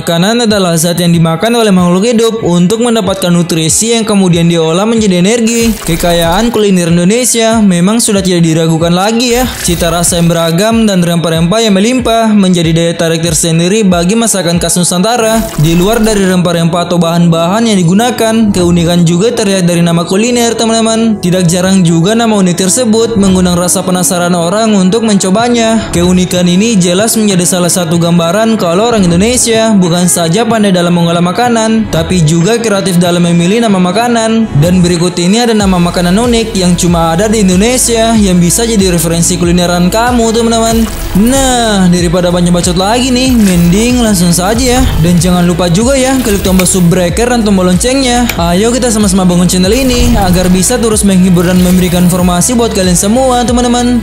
Makanan adalah zat yang dimakan oleh makhluk hidup untuk mendapatkan nutrisi yang kemudian diolah menjadi energi. Kekayaan kuliner Indonesia memang sudah tidak diragukan lagi ya. Cita rasa yang beragam dan rempah-rempah yang melimpah menjadi daya tarik tersendiri bagi masakan khas Nusantara. Di luar dari rempah-rempah atau bahan-bahan yang digunakan, keunikan juga terlihat dari nama kuliner, teman-teman. Tidak jarang juga nama unik tersebut mengundang rasa penasaran orang untuk mencobanya. Keunikan ini jelas menjadi salah satu gambaran kalau orang Indonesia bukan saja pandai dalam mengolah makanan, tapi juga kreatif dalam memilih nama makanan. Dan berikut ini ada nama makanan unik yang cuma ada di Indonesia yang bisa jadi referensi kulineran kamu, teman-teman. Nah, daripada banyak bacot lagi nih, mending langsung saja ya. Dan jangan lupa juga ya, klik tombol subbreaker dan tombol loncengnya. Ayo kita sama-sama bangun channel ini agar bisa terus menghibur dan memberikan informasi buat kalian semua, teman-teman.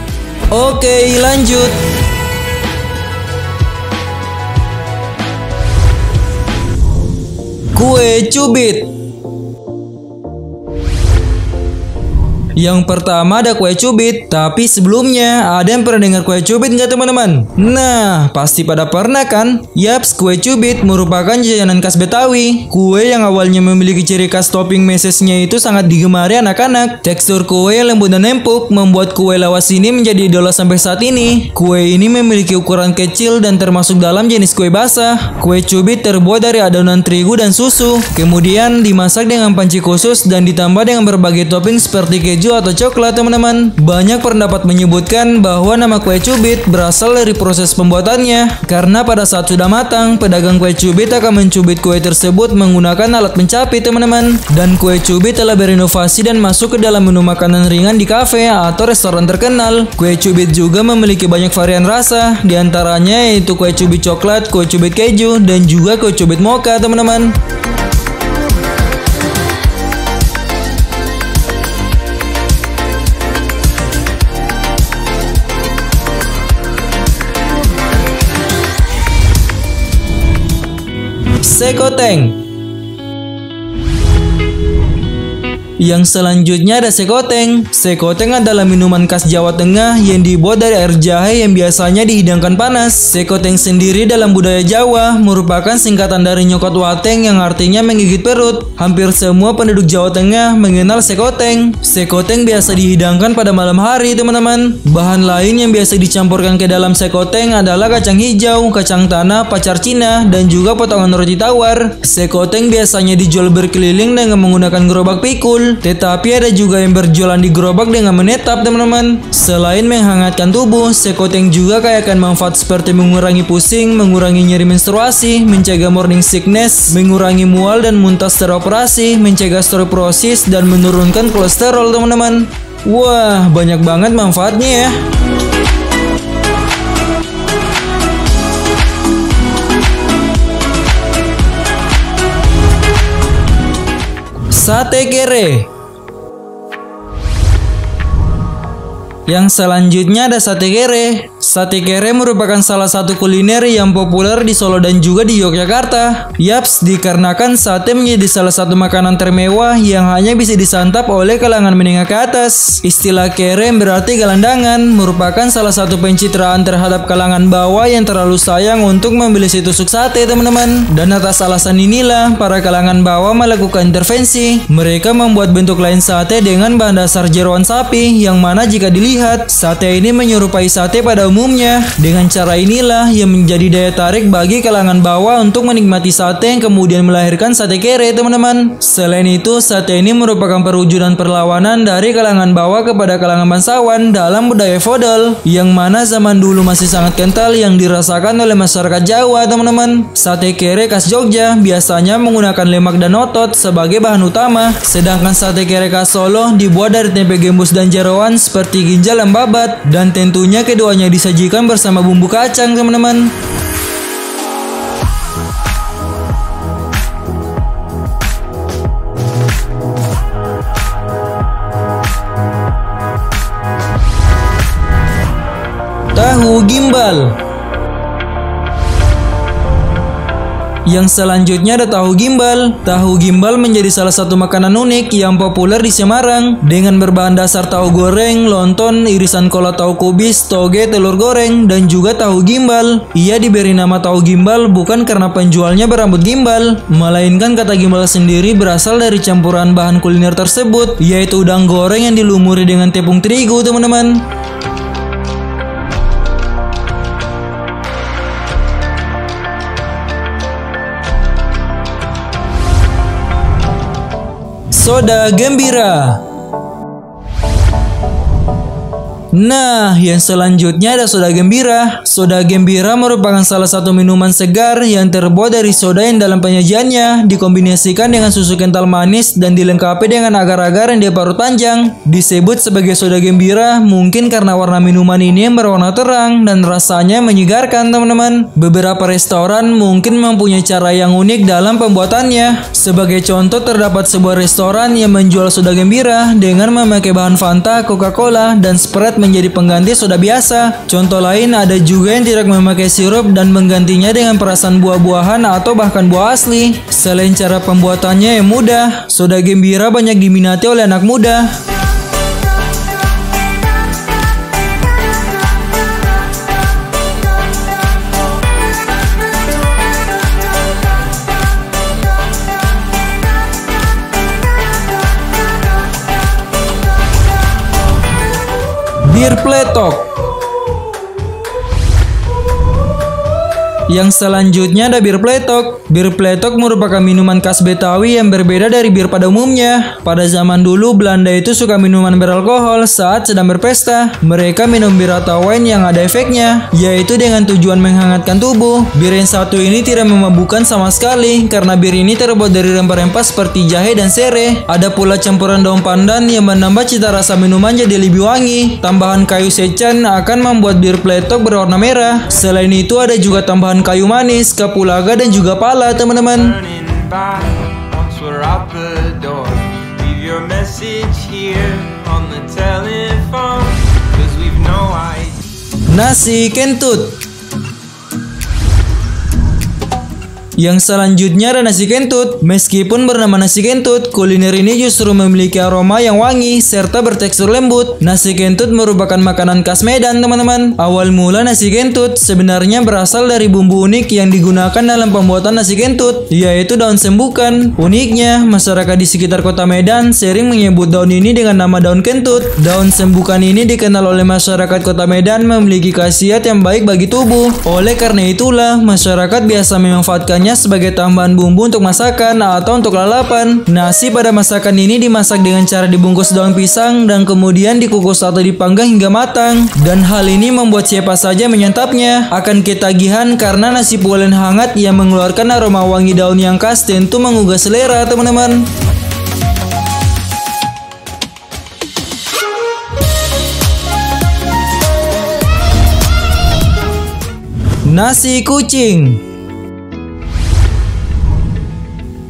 Oke, lanjut. Kue cubit. Yang pertama ada kue cubit, tapi sebelumnya ada yang pernah dengar kue cubit nggak, teman-teman? Nah, pasti pada pernah kan? Yaps, kue cubit merupakan jajanan khas Betawi. Kue yang awalnya memiliki ciri khas topping mesesnya itu sangat digemari anak-anak. Tekstur kue yang lembut dan empuk membuat kue lawas ini menjadi idola sampai saat ini. Kue ini memiliki ukuran kecil dan termasuk dalam jenis kue basah. Kue cubit terbuat dari adonan terigu dan susu, kemudian dimasak dengan panci khusus dan ditambah dengan berbagai topping seperti keju atau coklat, teman-teman. Banyak pendapat menyebutkan bahwa nama kue cubit berasal dari proses pembuatannya, karena pada saat sudah matang, pedagang kue cubit akan mencubit kue tersebut menggunakan alat pencapit, teman-teman. Dan kue cubit telah berinovasi dan masuk ke dalam menu makanan ringan di kafe atau restoran terkenal. Kue cubit juga memiliki banyak varian rasa, diantaranya yaitu kue cubit coklat, kue cubit keju, dan juga kue cubit mocha, teman-teman. Sekoteng. Yang selanjutnya ada sekoteng. Sekoteng adalah minuman khas Jawa Tengah yang dibuat dari air jahe yang biasanya dihidangkan panas. Sekoteng sendiri dalam budaya Jawa merupakan singkatan dari nyokot wateng yang artinya menggigit perut. Hampir semua penduduk Jawa Tengah mengenal sekoteng. Sekoteng biasa dihidangkan pada malam hari, teman-teman. Bahan lain yang biasa dicampurkan ke dalam sekoteng adalah kacang hijau, kacang tanah, pacar Cina, dan juga potongan roti tawar. Sekoteng biasanya dijual berkeliling dengan menggunakan gerobak pikul. Tetapi ada juga yang berjualan di gerobak dengan menetap, teman-teman. Selain menghangatkan tubuh, sekoteng juga kaya akan manfaat seperti mengurangi pusing, mengurangi nyeri menstruasi, mencegah morning sickness, mengurangi mual dan muntah setelah operasi, mencegah osteoporosis, dan menurunkan kolesterol, teman-teman. Wah, banyak banget manfaatnya ya. Sate kere. Yang selanjutnya ada sate kere. Sate kere merupakan salah satu kuliner yang populer di Solo dan juga di Yogyakarta. Yaps, dikarenakan sate menjadi salah satu makanan termewah yang hanya bisa disantap oleh kalangan menengah ke atas. Istilah kere berarti gelandangan, merupakan salah satu pencitraan terhadap kalangan bawah yang terlalu sayang untuk membeli si tusuk sate, teman-teman. Dan atas alasan inilah para kalangan bawah melakukan intervensi. Mereka membuat bentuk lain sate dengan bahan dasar jeroan sapi, yang mana jika dilihat, sate ini menyerupai sate pada umumnya. Dengan cara inilah yang menjadi daya tarik bagi kalangan bawah untuk menikmati sate yang kemudian melahirkan sate kere, teman-teman. Selain itu, sate ini merupakan perwujudan perlawanan dari kalangan bawah kepada kalangan bangsawan dalam budaya feodal, yang mana zaman dulu masih sangat kental yang dirasakan oleh masyarakat Jawa, teman-teman. Sate kere khas Jogja biasanya menggunakan lemak dan otot sebagai bahan utama, sedangkan sate kere khas Solo dibuat dari tempe gembus dan jeroan seperti ginjal dan babat, dan tentunya keduanya disajikan bersama bumbu kacang, teman-teman. Tahu gimbal. Yang selanjutnya ada tahu gimbal. Tahu gimbal menjadi salah satu makanan unik yang populer di Semarang dengan berbahan dasar tahu goreng, lontong, irisan kola tahu kubis, toge, telur goreng, dan juga tahu gimbal. Ia diberi nama tahu gimbal bukan karena penjualnya berambut gimbal, melainkan kata gimbal sendiri berasal dari campuran bahan kuliner tersebut, yaitu udang goreng yang dilumuri dengan tepung terigu, teman-teman. Soda gembira. Nah, yang selanjutnya ada soda gembira. Soda gembira merupakan salah satu minuman segar yang terbuat dari soda yang dalam penyajiannya dikombinasikan dengan susu kental manis dan dilengkapi dengan agar-agar yang diparut panjang. Disebut sebagai soda gembira mungkin karena warna minuman ini yang berwarna terang dan rasanya menyegarkan, teman-teman. Beberapa restoran mungkin mempunyai cara yang unik dalam pembuatannya. Sebagai contoh, terdapat sebuah restoran yang menjual soda gembira dengan memakai bahan Fanta, Coca-Cola, dan Sprite menjadi pengganti soda biasa. Contoh lain ada juga yang tidak memakai sirup dan menggantinya dengan perasan buah-buahan atau bahkan buah asli. Selain cara pembuatannya yang mudah, soda gembira banyak diminati oleh anak muda. Bir pletok. Yang selanjutnya ada bir pletok. Bir pletok merupakan minuman khas Betawi yang berbeda dari bir pada umumnya. Pada zaman dulu Belanda itu suka minuman beralkohol saat sedang berpesta. Mereka minum bir atau wine yang ada efeknya, yaitu dengan tujuan menghangatkan tubuh. Bir yang satu ini tidak memabukkan sama sekali karena bir ini terbuat dari rempah-rempah seperti jahe dan serai. Ada pula campuran daun pandan yang menambah cita rasa minuman jadi lebih wangi. Tambahan kayu secang akan membuat bir pletok berwarna merah. Selain itu ada juga tambahan kayu manis, kapulaga, dan juga pala, teman-teman. Nasi kentut. Yang selanjutnya ada nasi kentut. Meskipun bernama nasi kentut, kuliner ini justru memiliki aroma yang wangi serta bertekstur lembut. Nasi kentut merupakan makanan khas Medan, teman-teman. Awal mula nasi kentut sebenarnya berasal dari bumbu unik yang digunakan dalam pembuatan nasi kentut, yaitu daun sembukan. Uniknya, masyarakat di sekitar kota Medan sering menyebut daun ini dengan nama daun kentut. Daun sembukan ini dikenal oleh masyarakat kota Medan memiliki khasiat yang baik bagi tubuh. Oleh karena itulah, masyarakat biasa memanfaatkannya sebagai tambahan bumbu untuk masakan atau untuk lalapan. Nasi pada masakan ini dimasak dengan cara dibungkus daun pisang dan kemudian dikukus atau dipanggang hingga matang. Dan hal ini membuat siapa saja menyantapnya akan ketagihan karena nasi pulen hangat yang mengeluarkan aroma wangi daun yang khas tentu menggugah selera, teman-teman. Nasi kucing.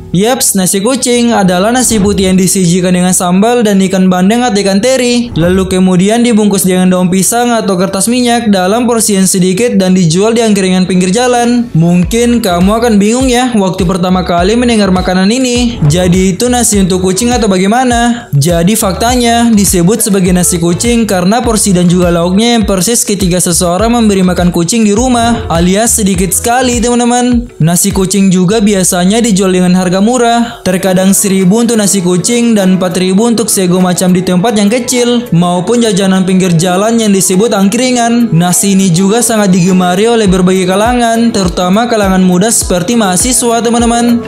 Yaps, nasi kucing adalah nasi putih yang disajikan dengan sambal dan ikan bandeng atau ikan teri, lalu kemudian dibungkus dengan daun pisang atau kertas minyak dalam porsi yang sedikit dan dijual di angkringan pinggir jalan. Mungkin kamu akan bingung ya waktu pertama kali mendengar makanan ini. Jadi itu nasi untuk kucing atau bagaimana? Jadi faktanya disebut sebagai nasi kucing karena porsi dan juga lauknya yang persis ketika seseorang memberi makan kucing di rumah, alias sedikit sekali, teman-teman. Nasi kucing juga biasanya dijual dengan harga murah, terkadang 1.000 untuk nasi kucing dan 4.000 untuk sego macam di tempat yang kecil maupun jajanan pinggir jalan yang disebut angkringan. Nasi ini juga sangat digemari oleh berbagai kalangan, terutama kalangan muda seperti mahasiswa, teman-teman.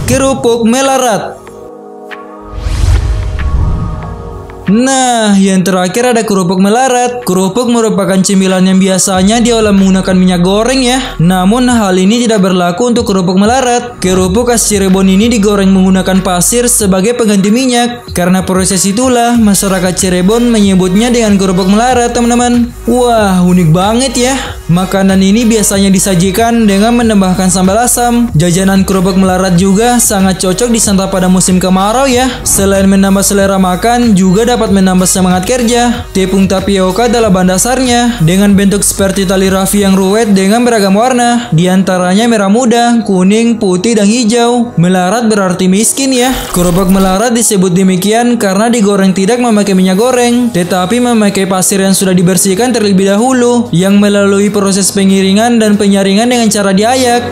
Kerupuk melarat. Nah, yang terakhir ada kerupuk melarat. Kerupuk merupakan cemilan yang biasanya diolah menggunakan minyak goreng ya. Namun hal ini tidak berlaku untuk kerupuk melarat. Kerupuk khas Cirebon ini digoreng menggunakan pasir sebagai pengganti minyak. Karena proses itulah masyarakat Cirebon menyebutnya dengan kerupuk melarat, teman-teman. Wah, unik banget ya. Makanan ini biasanya disajikan dengan menambahkan sambal asam. Jajanan kerupuk melarat juga sangat cocok disantap pada musim kemarau ya. Selain menambah selera makan, juga dapat menambah semangat kerja. Tepung tapioka adalah bahan dasarnya, dengan bentuk seperti tali raffi yang ruwet dengan beragam warna. Di antaranya merah muda, kuning, putih, dan hijau. Melarat berarti miskin ya. Kerupuk melarat disebut demikian karena digoreng tidak memakai minyak goreng, tetapi memakai pasir yang sudah dibersihkan terlebih dahulu, yang melalui proses pengiringan dan penyaringan dengan cara diayak.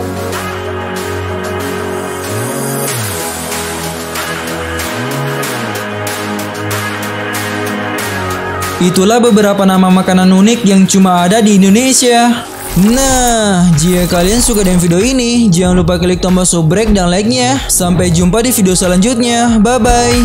Itulah beberapa nama makanan unik yang cuma ada di Indonesia. Nah, jika kalian suka dengan video ini, jangan lupa klik tombol subscribe dan like-nya. Sampai jumpa di video selanjutnya. Bye-bye.